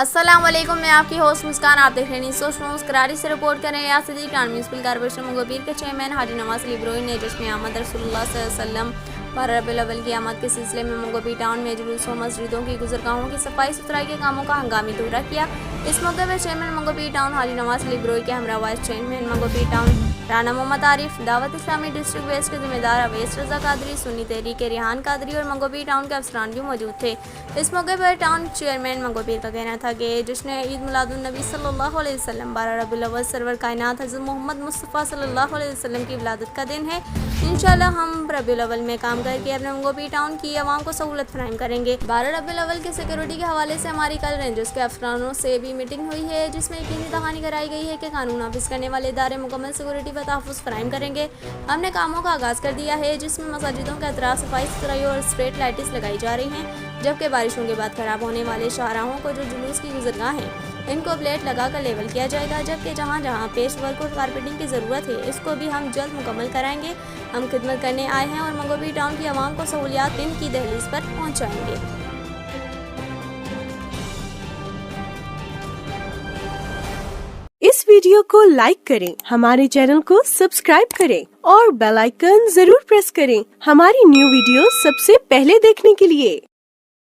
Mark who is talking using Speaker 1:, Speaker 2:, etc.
Speaker 1: अस्सलाम वालेकुम, मैं आपकी होस्ट मुस्कान। आप देख रहे हैं न्यूज़ न्यूज़। कराची से रिपोर्ट कर रहे हैं यासिदी टाउन म्यूनसिपल कॉर्पोरेशन मंगोपीर के चेयरमैन हाजी नवाज अली ब्रोई ने जश्न आमद रसूलुल्लाह सल्लल्लाहु अलैहि वसल्लम 12 रबीउल अव्वल की आमद के सिलसिले में मंगोपीर टाउन में जुलूसों, मस्जिदों की गुजरगाहों की सफाई सुथराई के कामों का हंगामी दौरा किया। इस मौके पर चेयरमैन मंगोपीर टाउन हाजी नवाज अली ब्रोई के हमरा vice chairman Manghopir town Rana Mohammad Arif, Dawat Islami district waste के जिम्मेदार अवैस रजा कादरी, सुन्नी तहरीक के रिहान कादरी और मंगोपीर टाउन के अफसरान भी मौजूद थे। इस मौके पर टाउन चेयरमैन मंगोपीर का कहना था कि जश्न ईद मिलादुन नबी सल्लल्लाहु अलैहि वसल्लम 12 रबीउल अव्वल सरवर कायनात हज़रत मोहम्मद मुस्तफ़ा सल्लल्लाहु अलैहि वसल्लम की विलादत का दिन है। इंशाअल्लाह हम रबीउल अव्वल में काम करके अपने मंगोपीर टाउन की आवाम को सहूलत फराहम करेंगे। 12 रबीउल अव्वल के सिक्योरिटी के हवाले से हमारी कल रेंजर्स के अफसरानों से भी मीटिंग हुई है, जिसमें यकीनी दहानी कराई गई है कि कानून नाफिज करने वाले इदारे मुकम्मल सिक्योरिटी व तहफ़्फ़ुज़ फराहम करेंगे। हमने कामों का आगाज़ कर दिया है, जिसमें मसाजिदों के अतराफ सफाई सुथराई और स्ट्रीट लाइट्स लगाई जा रही हैं, जबकि बारिशों के बाद खराब होने वाले शाहराहों को जो जुलूस की गुजरगाह हैं इनको प्लेट लगाकर लेवल किया जाएगा, जबकि जहाँ जहाँ पेस्ट वर्क और कारपेटिंग की ज़रूरत है इसको भी हम जल्द मुकम्मल कराएंगे। हम खिदमत करने आए हैं और मंगोपीर टाउन की आवाम को सहूलियात दिन की दहलीज पर पहुँचाएंगे।
Speaker 2: इस वीडियो को लाइक करें, हमारे चैनल को सब्सक्राइब करें और बेल आइकन जरूर प्रेस करें हमारी न्यू वीडियो सबसे पहले देखने के लिए।